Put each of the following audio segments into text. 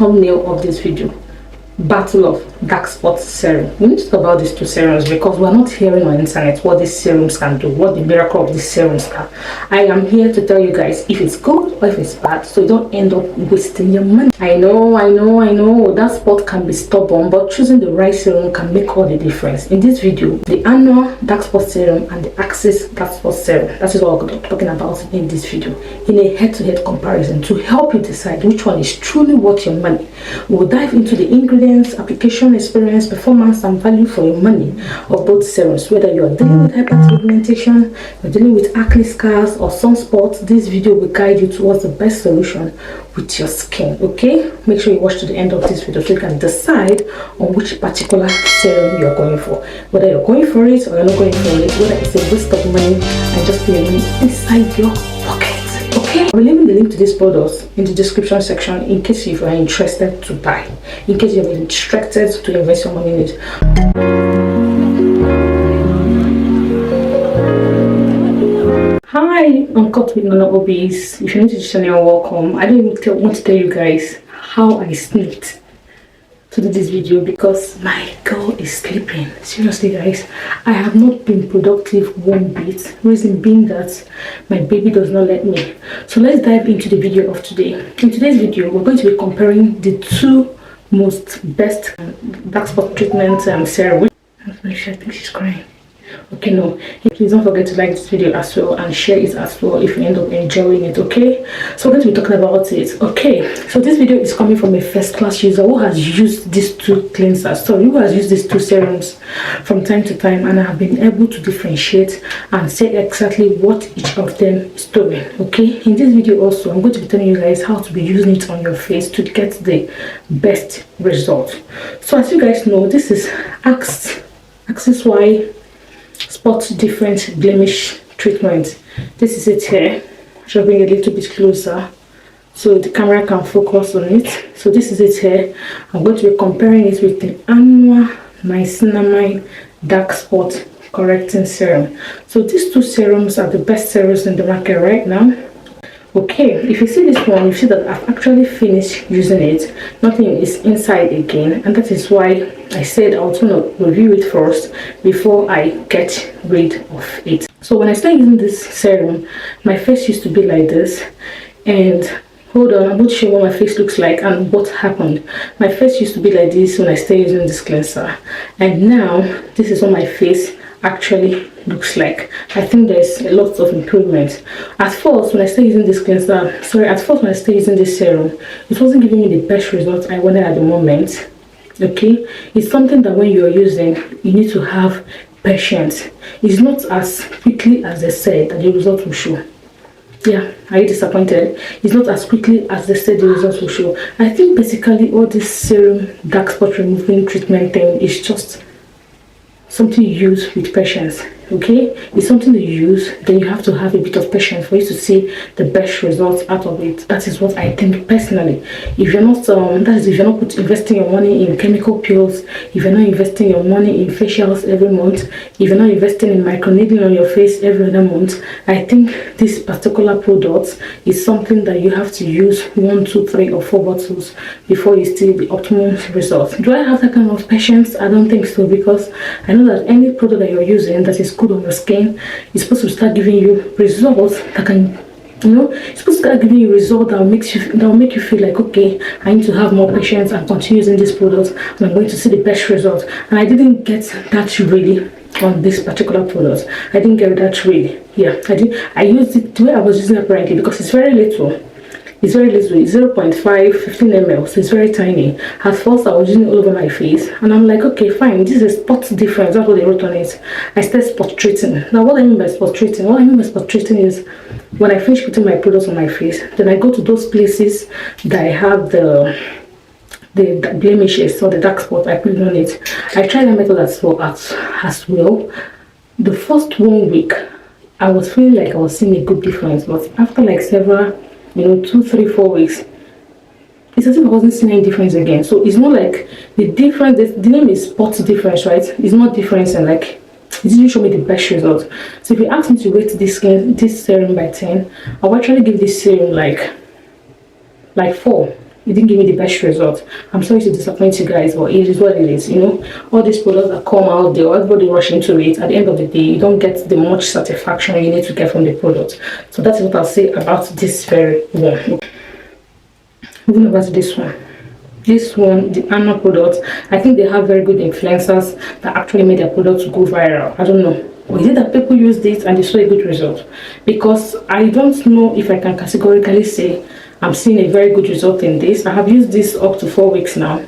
thumbnail of this video. Battle of dark spot serum. We need to talk about these two serums because we're not hearing on the internet what these serums can do, what the miracle of these serums are. I am here to tell you guys if it's good or if it's bad, so you don't end up wasting your money. I know that spot can be stubborn, but choosing the right serum can make all the difference. In this video, the Anua dark spot serum and the Axis dark spot serum, that is what I'm talking about in this video, in a head-to-head comparison to help you decide which one is truly worth your money. We'll dive into the ingredients, application experience, performance and value for your money of both serums. Whether you are dealing with hyperpigmentation, you're dealing with acne scars or sunspots, this video will guide you towards the best solution with your skin. Okay, make sure you watch to the end of this video so you can decide on which particular serum you are going for, whether you're going for it or you're not going for it, whether it's a waste of money and just put your money inside your pocket. Okay, I'll be leaving the link to these products in the description section in case you are interested to buy, in case you're instructed to invest your money in it. Hi, uncut with nonoObis. If you're new to the channel, welcome. I don't even want to tell you guys how I sneaked to do this video because my girl is sleeping. Seriously guys, I have not been productive one bit, reason being that my baby does not let me. So let's dive into the video of today. In today's video, we're going to be comparing the two most best dark spot treatment serum. I think she's crying. Okay, no, please don't forget to like this video as well and share it as well if you end up enjoying it. Okay, so we're going to be talking about it. Okay, so this video is coming from a first-class user who has used these two cleansers, who has used these two serums from time to time, and I have been able to differentiate and say exactly what each of them is doing. Okay, in this video also I'm going to be telling you guys how to be using it on your face to get the best result. So as you guys know, this is Axis Y spot different blemish treatment. This is it here. I shall bring a little bit closer so the camera can focus on it. So this is it here. I'm going to be comparing it with the Anua Niacinamide dark spot correcting serum. So these two serums are the best serums in the market right now. Okay, if you see this one, you see that I've actually finished using it. Nothing is inside again, and that is why I said I was going to review it first before I get rid of it. So when I started using this serum, my face used to be like this, and hold on, I'm going to show you what my face looks like and what happened. My face used to be like this when I started using this cleanser, and now this is what my face actually looks like. I think there's a lot of improvement. At first when I started using this using this serum, it wasn't giving me the best results I wanted at the moment. Okay, it's something that when you're using, you need to have patience. It's not as quickly as they said that the result will show. Yeah, are you disappointed? It's not as quickly as they said the results will show. I think basically all this serum dark spot removing treatment thing is just something you use with patience. Okay, it's something that you use, then you have to have a bit of patience for you to see the best results out of it. That is what I think personally. If you're not investing your money in chemical pills, if you're not investing your money in facials every month, if you're not investing in microneedling on your face every other month, I think this particular product is something that you have to use 1, 2, 3 or 4 bottles before you see the optimum results. Do I have that kind of patience? I don't think so, because I know that any product that you're using that is good on your skin is supposed to start giving you results that can, it's supposed to start giving you results that will make you feel like, okay, I need to have more patience and continue using this product and I'm going to see the best results. And I didn't get that really on this particular product. I didn't get that really. Yeah, I used it the way I was using it apparently, because it's very little. It's very little, it's 0.5, 15 ml, so it's very tiny. At first I was using it all over my face and I'm like, okay fine, this is a spot difference, that's what they wrote on it. I started spot treating. Now what I mean by spot treating? What I mean by spot treating is when I finish putting my products on my face, then I go to those places that I have the blemishes or the dark spot, I put it on it. I tried that method as well. The first 1 week I was feeling like I was seeing a good difference, but after like several 2, 3, 4 weeks, it's as if I wasn't seeing any difference again. So it's not like the difference, the name is spot difference, right? It's not difference, and like it didn't show me the best results. So if you ask me to rate this serum by 10, I'll actually give this serum like 4. it didn't give me the best result. I'm sorry to disappoint you guys, but it is what it is. You know, all these products that come out there, everybody rush into it. At the end of the day, you don't get the much satisfaction you need to get from the product. So that's what I'll say about this very one. Moving over to this one. This one, the Anua product, I think they have very good influencers that actually made their products go viral. I don't know. Or is it that people used it and they saw a good result? Because I don't know if I can categorically say I'm seeing a very good result in this. I have used this up to 4 weeks now.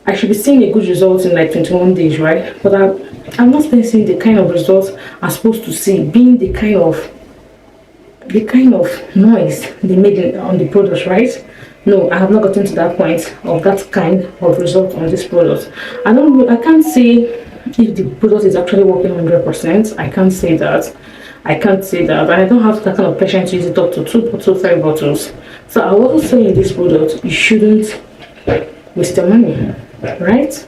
I should be seeing a good result in like 21 days, right? But I'm not seeing the kind of results I'm supposed to see, being the kind of noise they made on the product, right? No, I have not gotten to that point of that kind of result on this product. I can't say if the product is actually working 100%. I can't say that. And I don't have that kind of patience to use it up to 2 bottles, 3 bottles. So I will also say in this product, you shouldn't waste your money, right?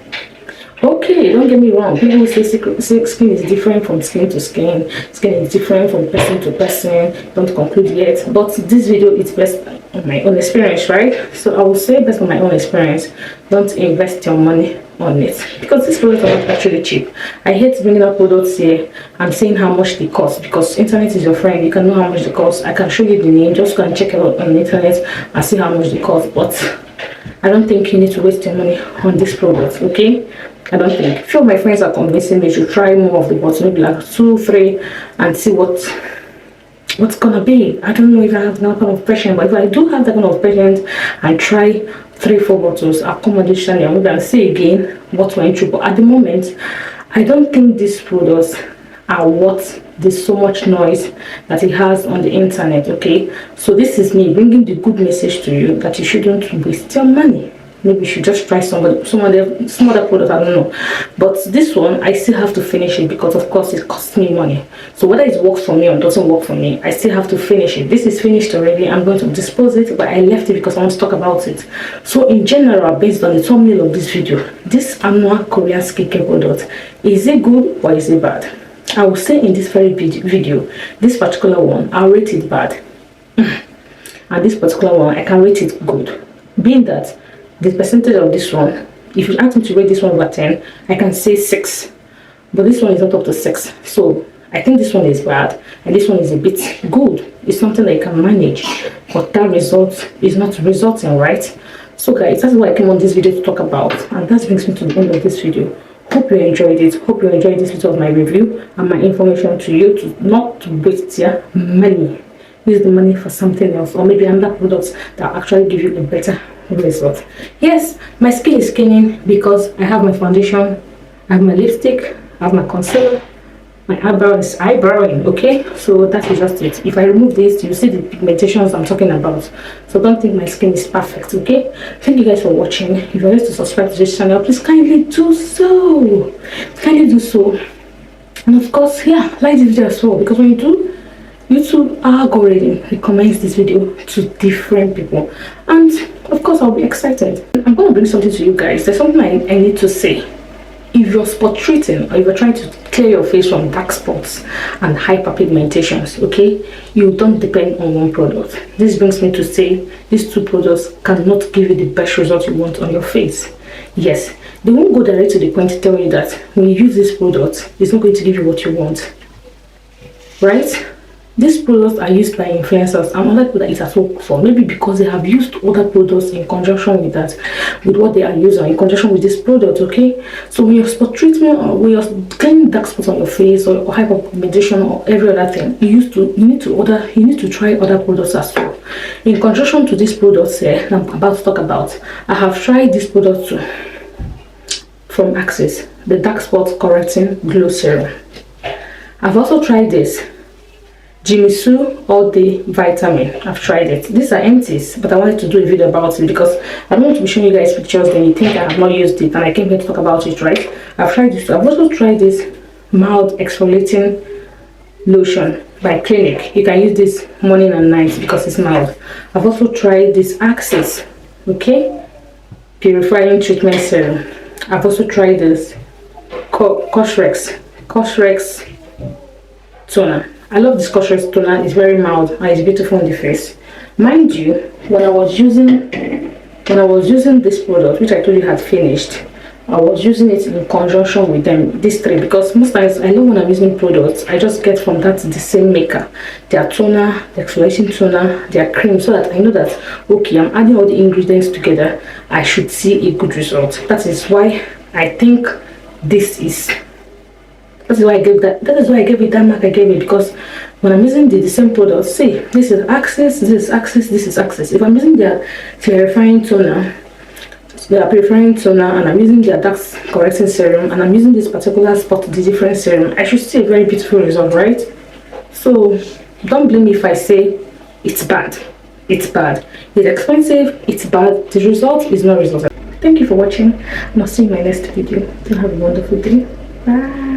Okay, don't get me wrong. People will say skin is different from skin to skin. Skin is different from person to person. Don't conclude yet. But this video is based on my own experience, right? So I will say based on my own experience, don't invest your money on it, because these products are not actually cheap. I hate bringing up products here and saying how much they cost, because internet is your friend. You can know how much they cost. I can show you the name. Just go and check it out on the internet and see how much they cost. But I don't think you need to waste your money on this product, okay? I don't think. A few of my friends are convincing me to try more of the bottles, maybe like 2, 3, and see what's gonna be. I don't know if I have that kind of patience, but if I do have that kind of patience and try 3, 4 bottles, I'll come on this channel and maybe say again what went through. But at the moment, I don't think these products are worth there's so much noise that it has on the internet, okay? So this is me bringing the good message to you that you shouldn't waste your money. Maybe you should just try some other product, I don't know. But this one, I still have to finish it, because of course it costs me money. So whether it works for me or doesn't work for me, I still have to finish it. This is finished already. I'm going to dispose it, but I left it because I want to talk about it. So in general, based on the thumbnail of this video, this Anua Korean skincare product, is it good or is it bad? I will say in this very video, this particular one, I'll rate it bad. And this particular one, I can rate it good. Being that the percentage of this one, if you ask me to rate this one over 10, I can say 6. But this one is not up to 6. So I think this one is bad and this one is a bit good. It's something that you can manage, but that result is not resulting, right? So guys, that's what I came on this video to talk about, and that brings me to the end of this video. Hope you enjoyed it. Hope you enjoyed this little of my review and my information to you, to not waste your money. Use the money for something else, or maybe another products that actually give you a better result. Yes, my skin is skinning because I have my foundation, I have my lipstick, I have my concealer, my eyebrow is eyebrowing, okay? So that is just it. If I remove this, you see the pigmentations I'm talking about. So don't think my skin is perfect, okay? Thank you guys for watching. If you're ready to subscribe to this channel, please kindly do so. And of course, yeah, like this video as well, because when you do, YouTube algorithm recommends this video to different people, and of course I'll be excited. I'm going to bring something to you guys. There's something I need to say. If you're spot treating, or if you're trying to clear your face from dark spots and hyperpigmentations, okay, you don't depend on one product. This brings me to say these 2 products cannot give you the best result you want on your face. Yes, they won't go direct to the point to tell you that when you use this product, it's not going to give you what you want, right? These products are used by influencers and other people that it has worked for, maybe because they have used other products in conjunction with that, with what they are using in conjunction with this product, okay? So when you're spot treatment, or when you're getting dark spots on your face, or hyperpigmentation, or every other thing, you need to try other products as well. In conjunction to these products here I'm about to talk about, I have tried this product too, from Access, the dark spot correcting glow serum. I've also tried this Jimisu All Day Vitamin. I've tried it. These are empties, but I wanted to do a video about it because I don't want to be showing you guys pictures then you think I have not used it and I came here to talk about it, right? I've tried this. I've also tried this mild exfoliating lotion by Clinique. You can use this morning and night because it's mild. I've also tried this Access, okay, purifying treatment serum. I've also tried this Cosrex toner. I love this Cosrex toner. It's very mild and it's beautiful on the face. Mind you, when I was using when I was using this product, which I told you had finished, I was using it in conjunction with them, these three, because most times I know when I'm using products, I just get from that the same maker, their toner, the exfoliating toner, their cream, so that I know that okay, I'm adding all the ingredients together, I should see a good result. That is why I think this is. That is why I gave that. That is why I gave it that mark I gave it, because when I'm using the same product, see, this is Access, this is Access, this is Access. If I'm using their clarifying toner, their purifying toner, and I'm using their dark correcting serum, and I'm using this particular spot, the different serum, I should see a very beautiful result, right? So don't blame me if I say it's bad. It's bad. It's expensive. It's bad. The result is not result. Thank you for watching, and I'll see you in my next video. Have a wonderful day. Bye.